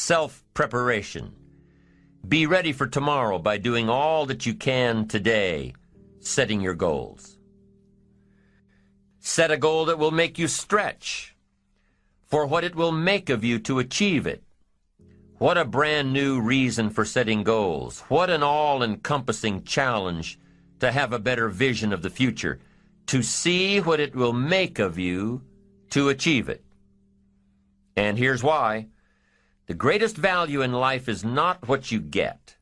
self-preparation. Be ready for tomorrow by doing all that you can today, setting your goals. Set a goal that will make you stretch for what it will make of you to achieve it. What a brand new reason for setting goals. What an all-encompassing challenge to have a better vision of the future, to see what it will make of you to achieve it. And here's why. The greatest value in life is not what you get.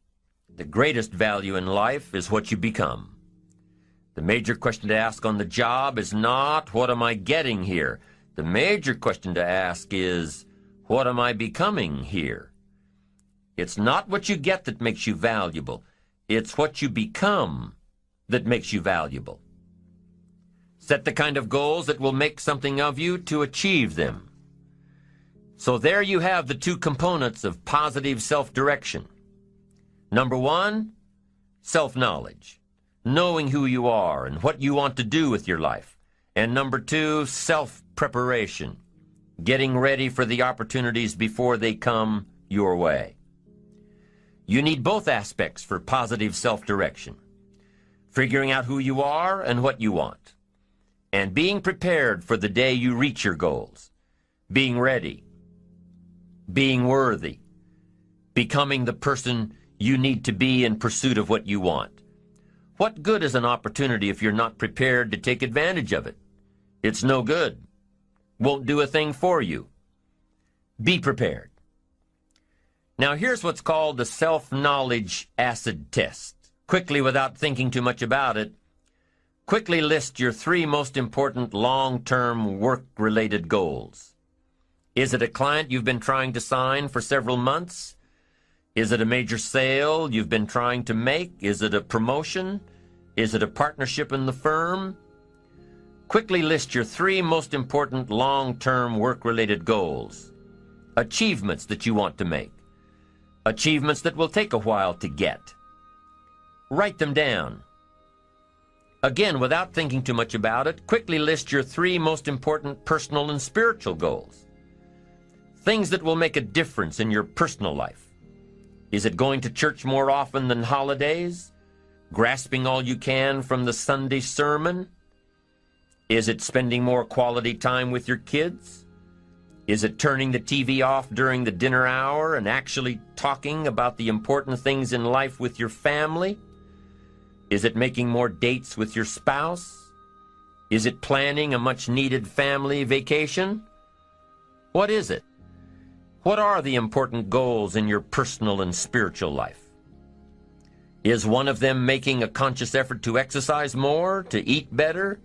The greatest value in life is what you become. The major question to ask on the job is not, what am I getting here? The major question to ask is, what am I becoming here? It's not what you get that makes you valuable. It's what you become that makes you valuable. Set the kind of goals that will make something of you to achieve them. So there you have the two components of positive self-direction. Number one, self-knowledge, knowing who you are and what you want to do with your life. And number two, self-preparation, getting ready for the opportunities before they come your way. You need both aspects for positive self-direction, figuring out who you are and what you want, and being prepared for the day you reach your goals, being ready, being worthy, becoming the person you need to be in pursuit of what you want. What good is an opportunity if you're not prepared to take advantage of it? It's no good. Won't do a thing for you. Be prepared. Now here's what's called the self-knowledge acid test. Quickly, without thinking too much about it, quickly list your 3 most important long-term work-related goals. Is it a client you've been trying to sign for several months? Is it a major sale you've been trying to make? Is it a promotion? Is it a partnership in the firm? Quickly list your 3 most important long-term work-related goals. Achievements that you want to make. Achievements that will take a while to get. Write them down. Again, without thinking too much about it, quickly list your 3 most important personal and spiritual goals. Things that will make a difference in your personal life. Is it going to church more often than holidays? Grasping all you can from the Sunday sermon? Is it spending more quality time with your kids? Is it turning the TV off during the dinner hour and actually talking about the important things in life with your family? Is it making more dates with your spouse? Is it planning a much-needed family vacation? What is it? What are the important goals in your personal and spiritual life? Is one of them making a conscious effort to exercise more, to eat better,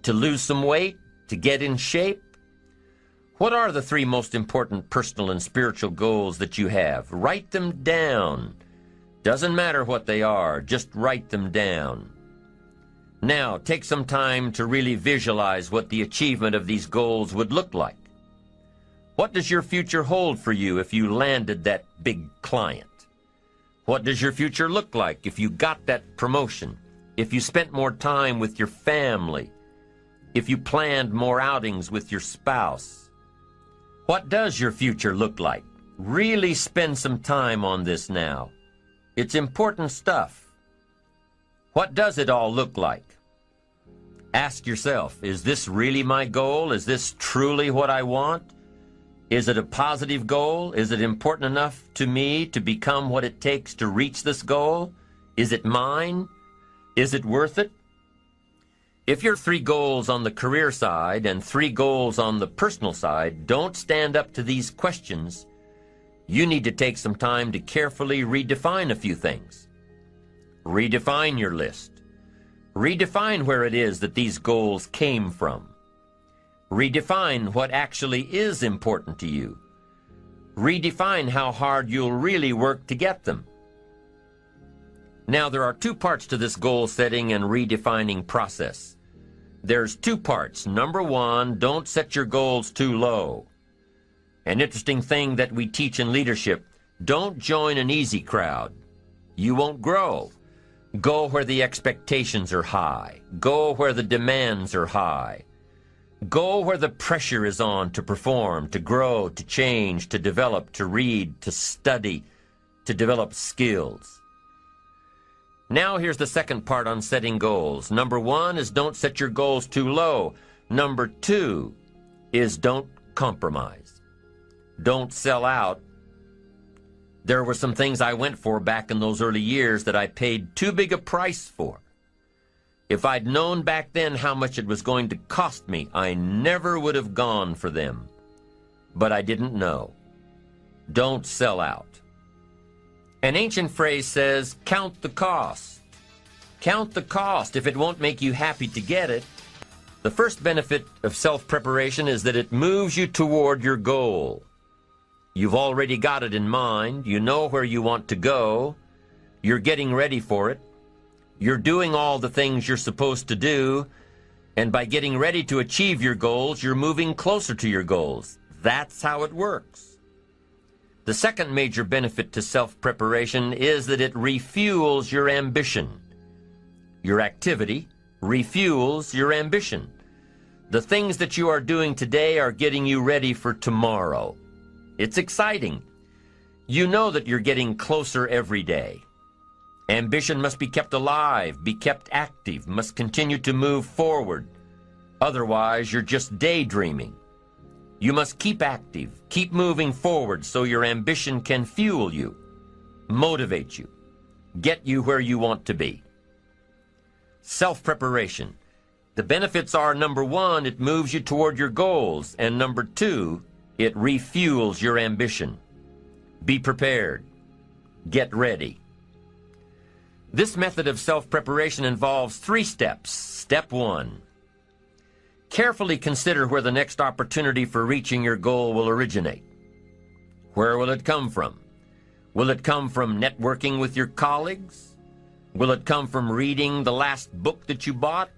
to lose some weight, to get in shape? What are the 3 most important personal and spiritual goals that you have? Write them down. Doesn't matter what they are, just write them down. Now, take some time to really visualize what the achievement of these goals would look like. What does your future hold for you if you landed that big client? What does your future look like if you got that promotion? If you spent more time with your family? If you planned more outings with your spouse? What does your future look like? Really spend some time on this now. It's important stuff. What does it all look like? Ask yourself, is this really my goal? Is this truly what I want? Is it a positive goal? Is it important enough to me to become what it takes to reach this goal? Is it mine? Is it worth it? If your 3 goals on the career side and 3 goals on the personal side don't stand up to these questions, you need to take some time to carefully redefine a few things. Redefine your list. Redefine where it is that these goals came from. Redefine what actually is important to you. Redefine how hard you'll really work to get them. Now, there are 2 parts to this goal setting and redefining process. There's 2 parts. Number 1, don't set your goals too low. An interesting thing that we teach in leadership, don't join an easy crowd. You won't grow. Go where the expectations are high. Go where the demands are high. Go where the pressure is on to perform, to grow, to change, to develop, to read, to study, to develop skills. Now here's the second part on setting goals. Number 1 is don't set your goals too low. Number 2 is don't compromise. Don't sell out. There were some things I went for back in those early years that I paid too big a price for. If I'd known back then how much it was going to cost me, I never would have gone for them. But I didn't know. Don't sell out. An ancient phrase says, count the cost. Count the cost if it won't make you happy to get it. The first benefit of self-preparation is that it moves you toward your goal. You've already got it in mind. You know where you want to go. You're getting ready for it. You're doing all the things you're supposed to do. And by getting ready to achieve your goals, you're moving closer to your goals. That's how it works. The second major benefit to self-preparation is that it refuels your ambition. Your activity refuels your ambition. The things that you are doing today are getting you ready for tomorrow. It's exciting. You know that you're getting closer every day. Ambition must be kept alive, be kept active, must continue to move forward. Otherwise, you're just daydreaming. You must keep active, keep moving forward so your ambition can fuel you, motivate you, get you where you want to be. Self-preparation. The benefits are, number 1, it moves you toward your goals, and number 2, it refuels your ambition. Be prepared. Get ready. This method of self-preparation involves 3 steps. Step 1. Carefully consider where the next opportunity for reaching your goal will originate. Where will it come from? Will it come from networking with your colleagues? Will it come from reading the last book that you bought?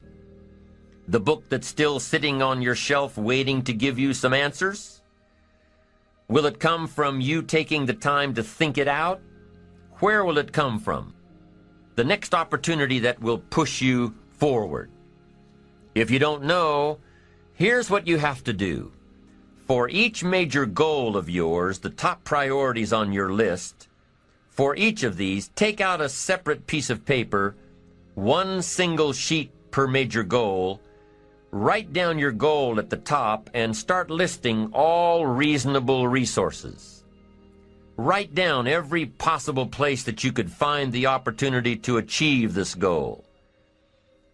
The book that's still sitting on your shelf waiting to give you some answers? Will it come from you taking the time to think it out? Where will it come from? The next opportunity that will push you forward. If you don't know, here's what you have to do. For each major goal of yours, the top priorities on your list, for each of these, take out a separate piece of paper, 1 single sheet per major goal, write down your goal at the top, and start listing all reasonable resources. Write down every possible place that you could find the opportunity to achieve this goal.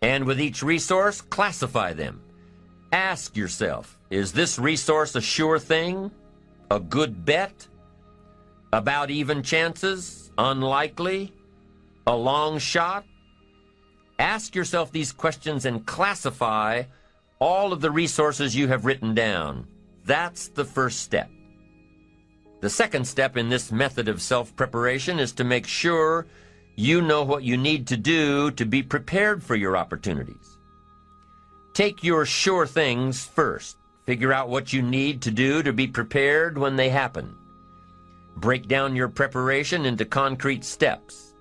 And with each resource, classify them. Ask yourself, is this resource a sure thing? A good bet? About even chances? Unlikely? A long shot? Ask yourself these questions and classify all of the resources you have written down. That's the first step. The second step in this method of self-preparation is to make sure you know what you need to do to be prepared for your opportunities. Take your sure things first. Figure out what you need to do to be prepared when they happen. Break down your preparation into concrete steps.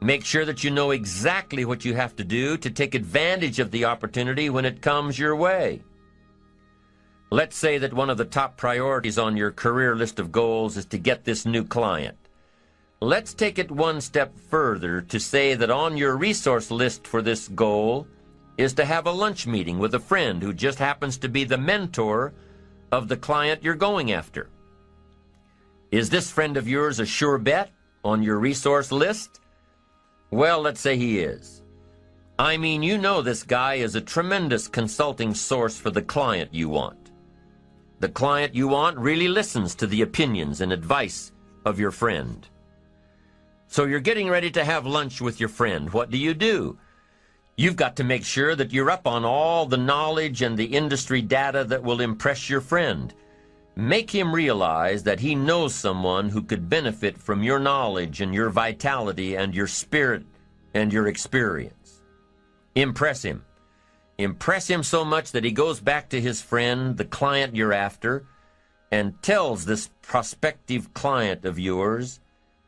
Make sure that you know exactly what you have to do to take advantage of the opportunity when it comes your way. Let's say that one of the top priorities on your career list of goals is to get this new client. Let's take it one step further to say that on your resource list for this goal is to have a lunch meeting with a friend who just happens to be the mentor of the client you're going after. Is this friend of yours a sure bet on your resource list? Well, let's say he is. I mean, you know this guy is a tremendous consulting source for the client you want. The client you want really listens to the opinions and advice of your friend. So you're getting ready to have lunch with your friend. What do? You've got to make sure that you're up on all the knowledge and the industry data that will impress your friend. Make him realize that he knows someone who could benefit from your knowledge and your vitality and your spirit and your experience. Impress him. Impress him so much that he goes back to his friend, the client you're after, and tells this prospective client of yours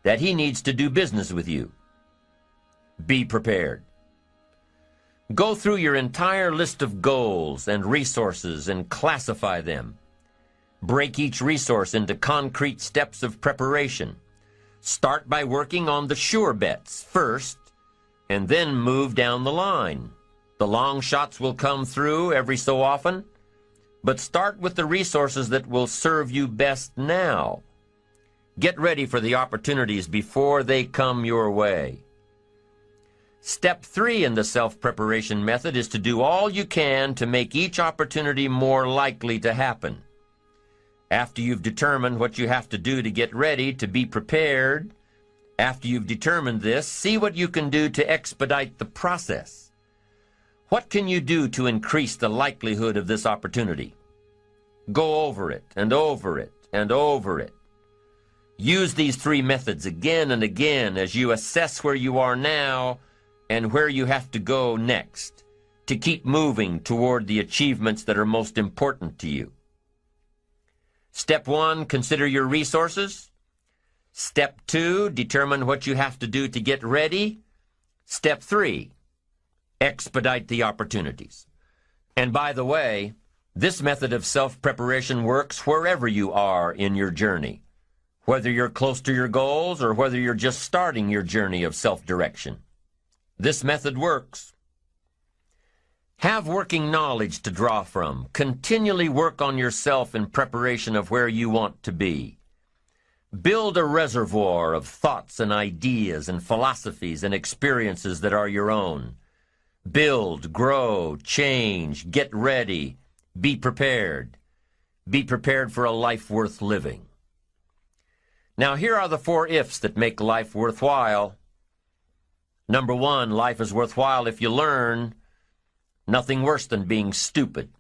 that he needs to do business with you. Be prepared. Go through your entire list of goals and resources and classify them. Break each resource into concrete steps of preparation. Start by working on the sure bets first, and then move down the line. The long shots will come through every so often, but start with the resources that will serve you best now. Get ready for the opportunities before they come your way. Step 3 in the self-preparation method is to do all you can to make each opportunity more likely to happen. After you've determined what you have to do to get ready, to be prepared, after you've determined this, see what you can do to expedite the process. What can you do to increase the likelihood of this opportunity? Go over it and over it and over it. Use these 3 methods again and again as you assess where you are now and where you have to go next to keep moving toward the achievements that are most important to you. Step 1, consider your resources. Step 2, determine what you have to do to get ready. Step 3, expedite the opportunities. And by the way, this method of self-preparation works wherever you are in your journey, whether you're close to your goals or whether you're just starting your journey of self-direction. This method works. Have working knowledge to draw from. Continually work on yourself in preparation of where you want to be. Build a reservoir of thoughts and ideas and philosophies and experiences that are your own. Build, grow, change, get ready, be prepared. Be prepared for a life worth living. Now here are the 4 ifs that make life worthwhile. Number 1, life is worthwhile if you learn. Nothing worse than being stupid.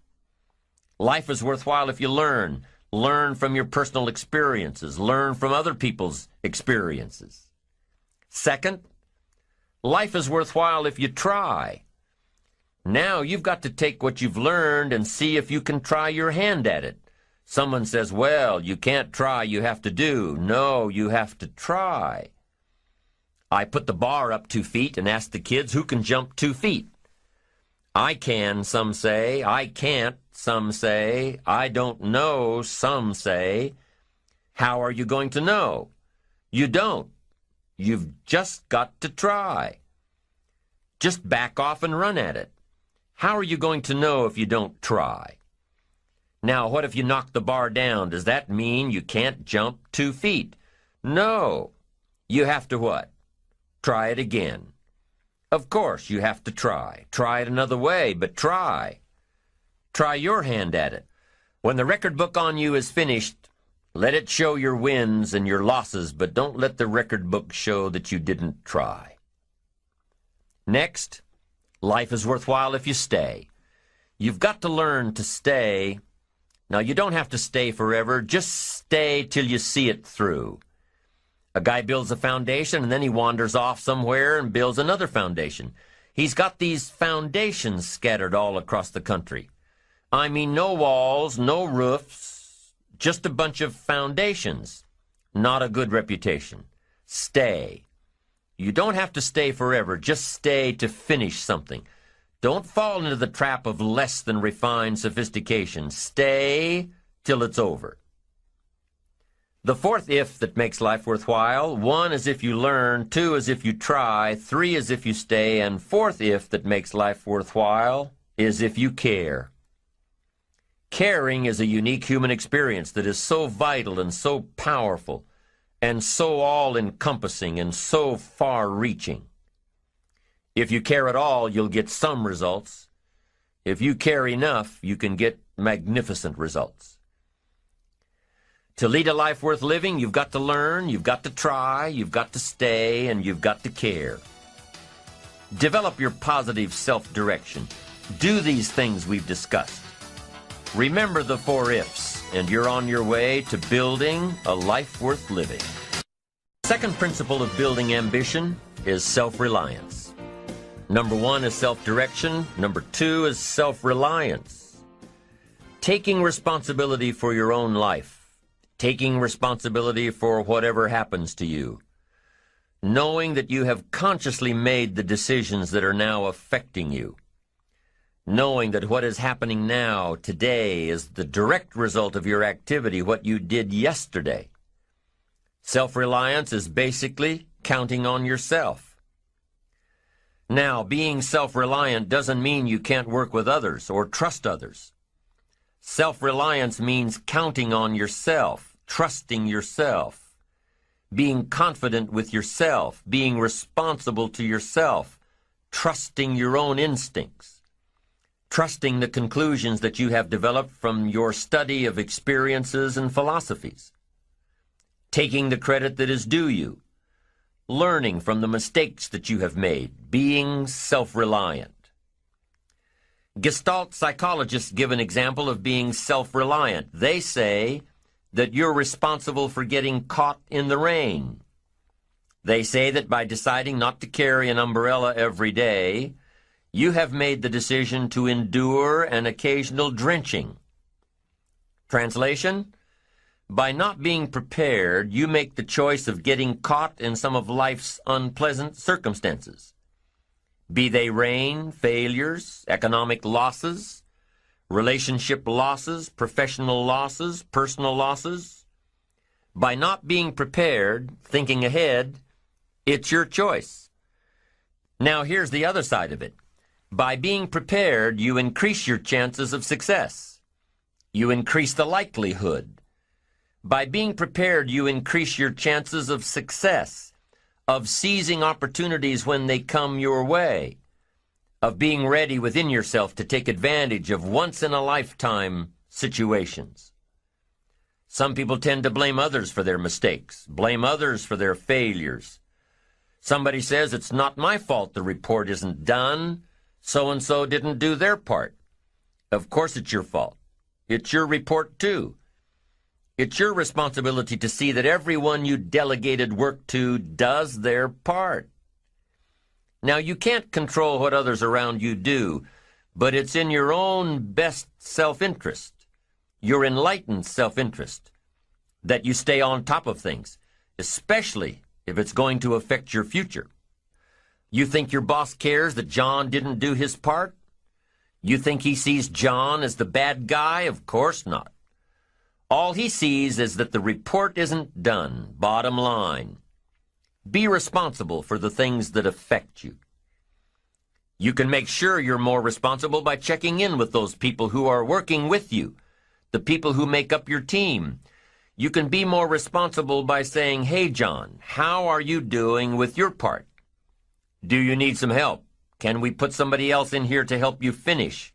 Life is worthwhile if you learn. Learn from your personal experiences. Learn from other people's experiences. Second, life is worthwhile if you try. Now you've got to take what you've learned and see if you can try your hand at it. Someone says, well, you can't try, you have to do. No, you have to try. I put the bar up 2 feet and asked the kids who can jump 2 feet. I can, some say. I can't, some say. I don't know, some say. How are you going to know? You don't. You've just got to try. Just back off and run at it. How are you going to know if you don't try? Now, what if you knock the bar down? Does that mean you can't jump 2 feet? No. You have to what? Try it again. Of course, you have to try. Try it another way, but try. Try your hand at it. When the record book on you is finished, let it show your wins and your losses, but don't let the record book show that you didn't try. Next, life is worthwhile if you stay. You've got to learn to stay. Now, you don't have to stay forever. Just stay till you see it through. A guy builds a foundation, and then he wanders off somewhere and builds another foundation. He's got these foundations scattered all across the country. I mean, no walls, no roofs, just a bunch of foundations. Not a good reputation. Stay. You don't have to stay forever. Just stay to finish something. Don't fall into the trap of less than refined sophistication. Stay till it's over. The 4th if that makes life worthwhile, 1 is if you learn, 2 is if you try, 3 is if you stay, and 4th if that makes life worthwhile is if you care. Caring is a unique human experience that is so vital and so powerful and so all-encompassing and so far-reaching. If you care at all, you'll get some results. If you care enough, you can get magnificent results. To lead a life worth living, you've got to learn, you've got to try, you've got to stay, and you've got to care. Develop your positive self-direction. Do these things we've discussed. Remember the 4 ifs, and you're on your way to building a life worth living. The second principle of building ambition is self-reliance. Number 1 is self-direction. Number 2 is self-reliance. Taking responsibility for your own life. Taking responsibility for whatever happens to you. Knowing that you have consciously made the decisions that are now affecting you. knowing that what is happening now, today, is the direct result of your activity, what you did yesterday. Self-reliance is basically counting on yourself. Now, being self-reliant doesn't mean you can't work with others or trust others. Self-reliance means counting on yourself, trusting yourself, being confident with yourself, being responsible to yourself, trusting your own instincts, trusting the conclusions that you have developed from your study of experiences and philosophies, taking the credit that is due you, learning from the mistakes that you have made, being self-reliant. Gestalt psychologists give an example of being self-reliant. They say that you're responsible for getting caught in the rain. They say that by deciding not to carry an umbrella every day, you have made the decision to endure an occasional drenching. Translation: by not being prepared, you make the choice of getting caught in some of life's unpleasant circumstances. Be they rain, failures, economic losses, relationship losses, professional losses, personal losses. By not being prepared, thinking ahead, it's your choice. Now here's the other side of it. By being prepared, you increase your chances of success. You increase the likelihood. By being prepared, you increase your chances of success, of seizing opportunities when they come your way, of being ready within yourself to take advantage of once-in-a-lifetime situations. Some people tend to blame others for their mistakes, blame others for their failures. Somebody says, it's not my fault the report isn't done. So-and-so didn't do their part. Of course it's your fault. It's your report too. It's your responsibility to see that everyone you delegated work to does their part. Now, you can't control what others around you do, but it's in your own best self-interest, your enlightened self-interest, that you stay on top of things, especially if it's going to affect your future. You think your boss cares that John didn't do his part? You think he sees John as the bad guy? Of course not. All he sees is that the report isn't done, bottom line. Be responsible for the things that affect you. You can make sure you're more responsible by checking in with those people who are working with you, the people who make up your team. You can be more responsible by saying, hey, John, how are you doing with your part? Do you need some help? Can we put somebody else in here to help you finish?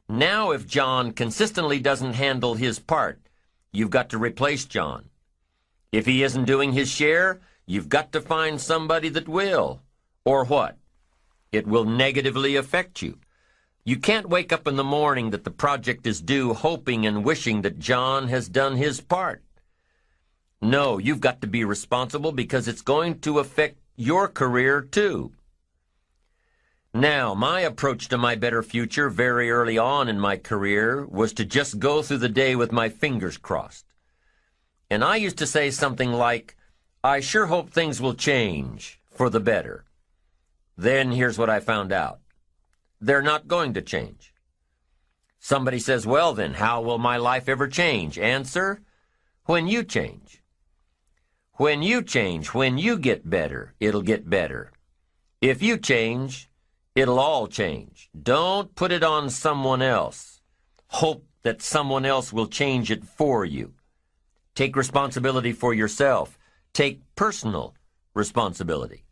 Now, if John consistently doesn't handle his part, you've got to replace John. If he isn't doing his share, you've got to find somebody that will. Or what? It will negatively affect you. You can't wake up in the morning that the project is due hoping and wishing that John has done his part. No, you've got to be responsible because it's going to affect your career too. Now, my approach to my better future very early on in my career was to just go through the day with my fingers crossed. And I used to say something like, I sure hope things will change for the better. Then here's what I found out. They're not going to change. Somebody says, well then, how will my life ever change? Answer, when you change. When you change, when you get better, it'll get better. If you change, it'll all change. Don't put it on someone else. Hope that someone else will change it for you. Take responsibility for yourself. Take personal responsibility.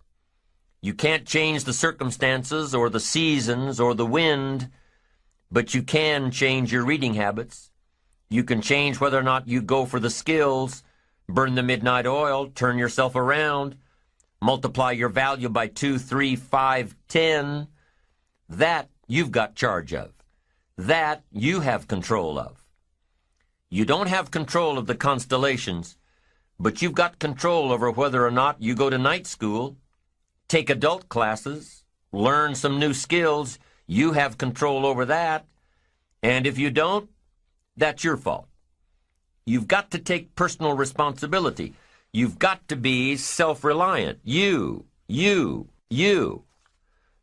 You can't change the circumstances or the seasons or the wind, but you can change your reading habits. You can change whether or not you go for the skills, burn the midnight oil, turn yourself around, multiply your value by 2, 3, 5, 10. That you've got charge of. That you have control of. You don't have control of the constellations, but you've got control over whether or not you go to night school, take adult classes, learn some new skills. You have control over that. And if you don't, that's your fault. You've got to take personal responsibility. You've got to be self-reliant. You.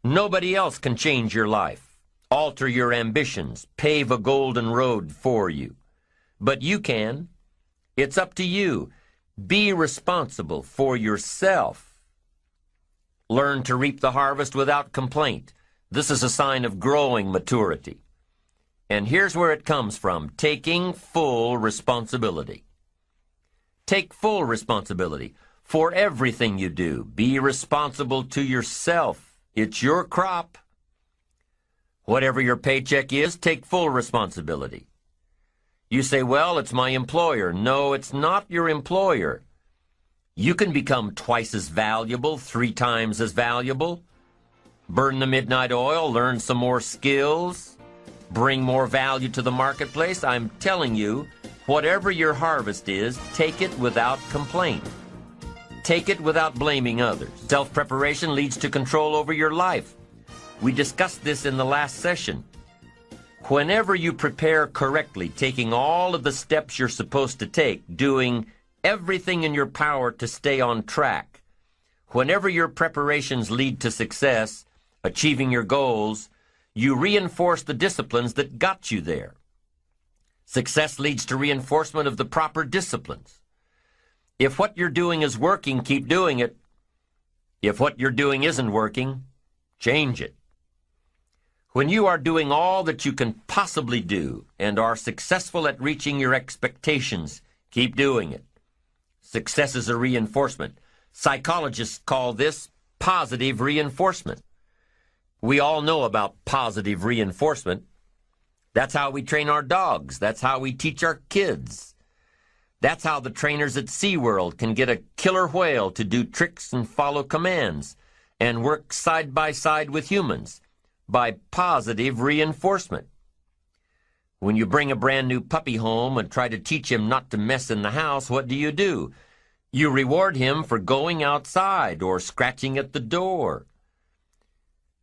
Nobody else can change your life. alter your ambitions, pave a golden road for you. But you can. It's up to you. Be responsible for yourself. Learn to reap the harvest without complaint. This is a sign of growing maturity. And here's where it comes from: taking full responsibility. Take full responsibility for everything you do. Be responsible to yourself. It's your crop. Whatever your paycheck is, take full responsibility. You say, well, it's my employer. No, it's not your employer. You can become twice as valuable, 3 times as valuable. Burn the midnight oil, learn some more skills, bring more value to the marketplace. I'm telling you, whatever your harvest is, take it without complaint. Take it without blaming others. Self-preparation leads to control over your life. We discussed this in the last session. Whenever you prepare correctly, taking all of the steps you're supposed to take, doing everything in your power to stay on track, whenever your preparations lead to success, achieving your goals, you reinforce the disciplines that got you there. Success leads to reinforcement of the proper disciplines. If what you're doing is working, keep doing it. If what you're doing isn't working, change it. When you are doing all that you can possibly do and are successful at reaching your expectations, keep doing it. Success is a reinforcement. Psychologists call this positive reinforcement. We all know about positive reinforcement. That's how we train our dogs. That's how we teach our kids. That's how the trainers at SeaWorld can get a killer whale to do tricks and follow commands and work side by side with humans, by positive reinforcement. When you bring a brand new puppy home and try to teach him not to mess in the house, what do? You reward him for going outside or scratching at the door.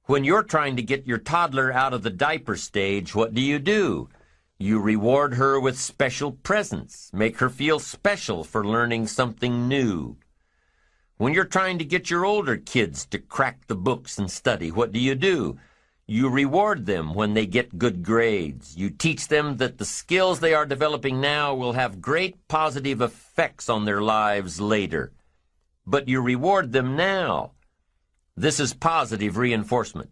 When you're trying to get your toddler out of the diaper stage, what do? You reward her with special presents, make her feel special for learning something new. When you're trying to get your older kids to crack the books and study, what do? You reward them when they get good grades. You teach them that the skills they are developing now will have great positive effects on their lives later. But you reward them now. This is positive reinforcement.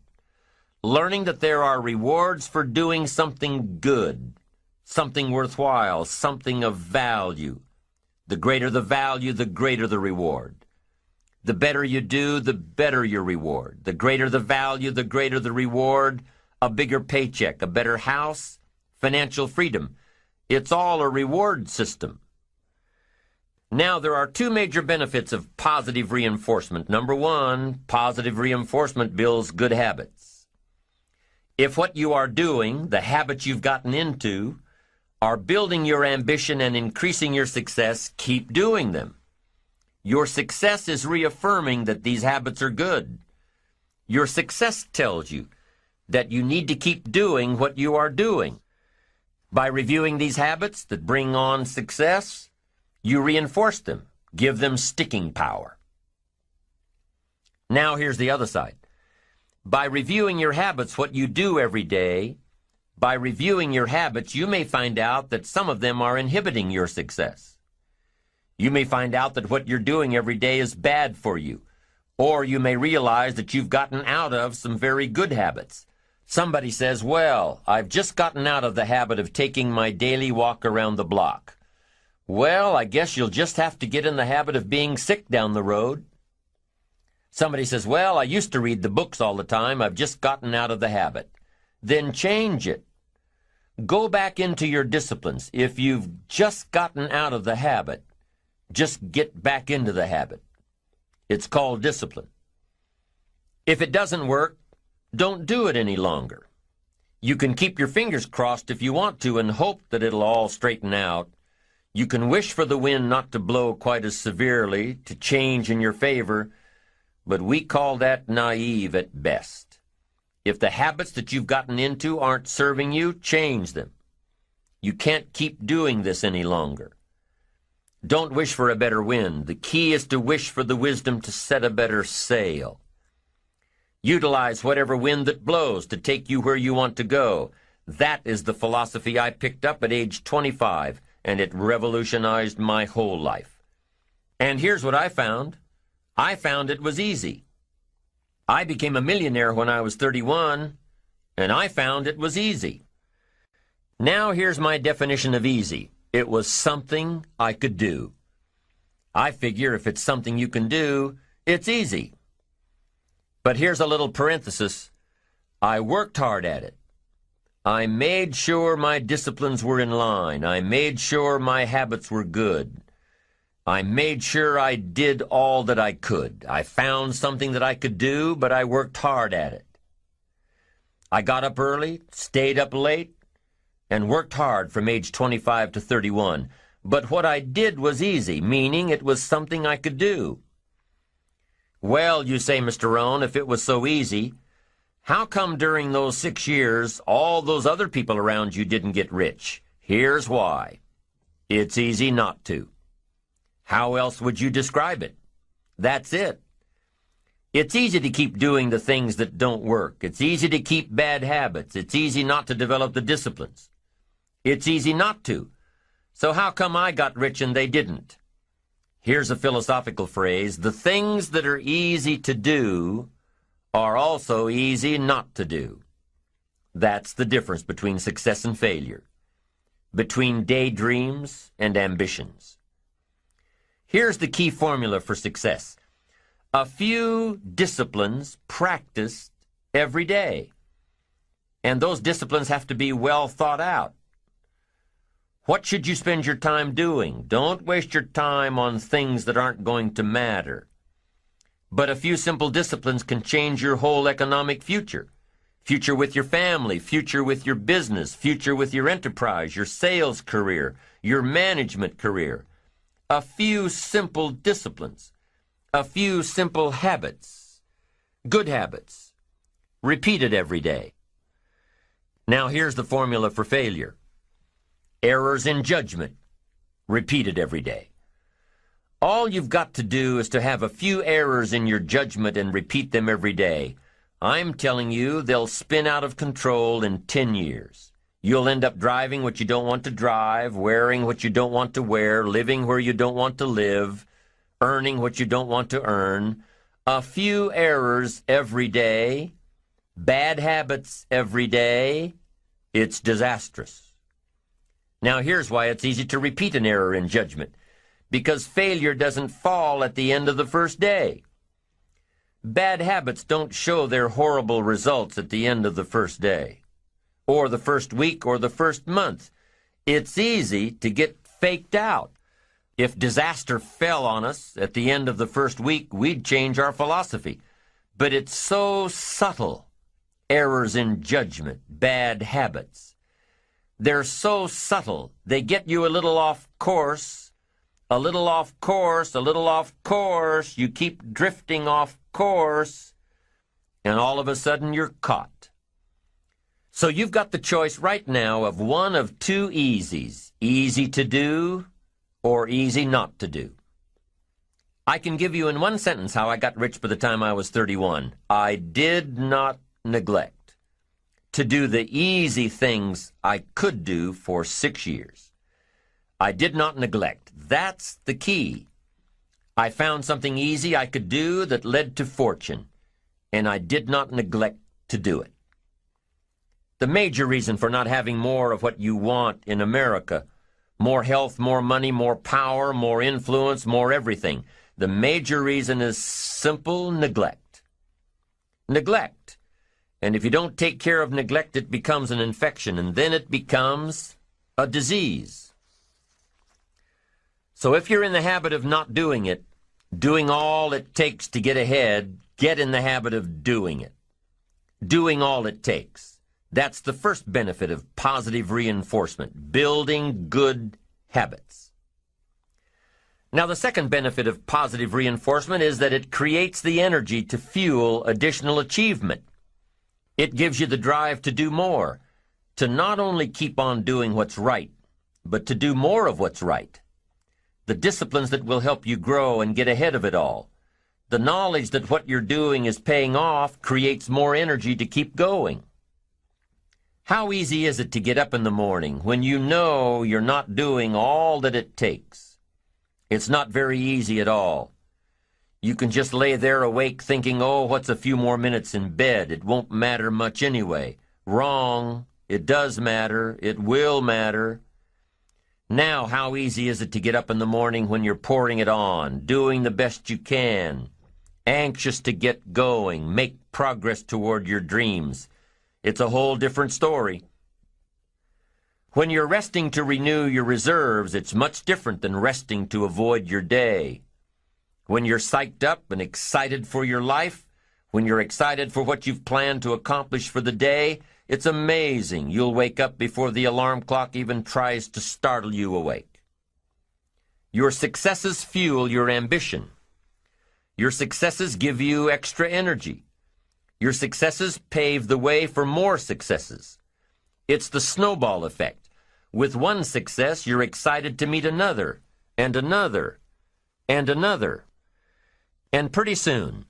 Learning that there are rewards for doing something good, something worthwhile, something of value. The greater the value, the greater the reward. The better you do, the better your reward. The greater the value, the greater the reward. A bigger paycheck, a better house, financial freedom. It's all a reward system. Now, there are 2 major benefits of positive reinforcement. Number 1, positive reinforcement builds good habits. If what you are doing, the habits you've gotten into, are building your ambition and increasing your success, keep doing them. Your success is reaffirming that these habits are good. Your success tells you that you need to keep doing what you are doing. By reviewing these habits that bring on success, you reinforce them, give them sticking power. Now here's the other side. By reviewing your habits, what you do every day, by reviewing your habits, you may find out that some of them are inhibiting your success. You may find out that what you're doing every day is bad for you, or you may realize that you've gotten out of some very good habits. Somebody says, well, I've just gotten out of the habit of taking my daily walk around the block. Well, I guess you'll just have to get in the habit of being sick down the road. Somebody says, well, I used to read the books all the time. I've just gotten out of the habit. Then change it. Go back into your disciplines. If you've just gotten out of the habit, just get back into the habit. It's called discipline. If it doesn't work, don't do it any longer. You can keep your fingers crossed if you want to and hope that it'll all straighten out. You can wish for the wind not to blow quite as severely, to change in your favor, but we call that naive at best. If the habits that you've gotten into aren't serving you, change them. You can't keep doing this any longer. Don't wish for a better wind. The key is to wish for the wisdom to set a better sail. Utilize whatever wind that blows to take you where you want to go. That is the philosophy I picked up at age 25, and it revolutionized my whole life. And here's what I found. I found it was easy. I became a millionaire when I was 31, and I found it was easy. Now here's my definition of easy. It was something I could do. I figure if it's something you can do, it's easy. But here's a little parenthesis. I worked hard at it. I made sure my disciplines were in line. I made sure my habits were good. I made sure I did all that I could. I found something that I could do, but I worked hard at it. I got up early, stayed up late, and worked hard from age 25 to 31. But what I did was easy, meaning it was something I could do. Well, you say, Mr. Rohn, if it was so easy, how come during those 6 years all those other people around you didn't get rich? Here's why. It's easy not to. How else would you describe it? That's it. It's easy to keep doing the things that don't work. It's easy to keep bad habits. It's easy not to develop the disciplines. It's easy not to. So how come I got rich and they didn't? Here's a philosophical phrase. The things that are easy to do are also easy not to do. That's the difference between success and failure, between daydreams and ambitions. Here's the key formula for success. A few disciplines practiced every day. And those disciplines have to be well thought out. What should you spend your time doing? Don't waste your time on things that aren't going to matter. But a few simple disciplines can change your whole economic future. Future with your family, future with your business, future with your enterprise, your sales career, your management career. A few simple disciplines. A few simple habits. Good habits. Repeated every day. Now here's the formula for failure. Errors in judgment, repeated every day. All you've got to do is to have a few errors in your judgment and repeat them every day. I'm telling you, they'll spin out of control in 10 years. You'll end up driving what you don't want to drive, wearing what you don't want to wear, living where you don't want to live, earning what you don't want to earn. A few errors every day, bad habits every day, it's disastrous. Now here's why it's easy to repeat an error in judgment. Because failure doesn't fall at the end of the first day. Bad habits don't show their horrible results at the end of the first day, or the first week, or the first month. It's easy to get faked out. If disaster fell on us at the end of the first week, we'd change our philosophy. But it's so subtle. Errors in judgment, bad habits. They're so subtle, they get you a little off course, a little off course, a little off course. You keep drifting off course, and all of a sudden you're caught. So you've got the choice right now of one of two easies, easy to do or easy not to do. I can give you in one sentence how I got rich by the time I was 31. I did not neglect to do the easy things I could do for 6 years. I did not neglect. That's the key. I found something easy I could do that led to fortune, and I did not neglect to do it. The major reason for not having more of what you want in America, more health, more money, more power, more influence, more everything, the major reason is simple neglect. Neglect. And if you don't take care of neglect, it becomes an infection, and then it becomes a disease. So if you're in the habit of not doing it, doing all it takes to get ahead, get in the habit of doing it. Doing all it takes. That's the first benefit of positive reinforcement, building good habits. Now, the second benefit of positive reinforcement is that it creates the energy to fuel additional achievement. It gives you the drive to do more, to not only keep on doing what's right, but to do more of what's right. The disciplines that will help you grow and get ahead of it all. The knowledge that what you're doing is paying off creates more energy to keep going. How easy is it to get up in the morning when you know you're not doing all that it takes? It's not very easy at all. You can just lay there awake thinking, oh, what's a few more minutes in bed? It won't matter much anyway. Wrong. It does matter. It will matter. Now, how easy is it to get up in the morning when you're pouring it on, doing the best you can, anxious to get going, make progress toward your dreams? It's a whole different story. When you're resting to renew your reserves, it's much different than resting to avoid your day. When you're psyched up and excited for your life, when you're excited for what you've planned to accomplish for the day, it's amazing. You'll wake up before the alarm clock even tries to startle you awake. Your successes fuel your ambition. Your successes give you extra energy. Your successes pave the way for more successes. It's the snowball effect. With one success, you're excited to meet another, and another, and another. And pretty soon,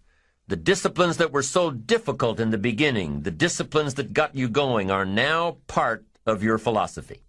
the disciplines that were so difficult in the beginning, the disciplines that got you going, are now part of your philosophy.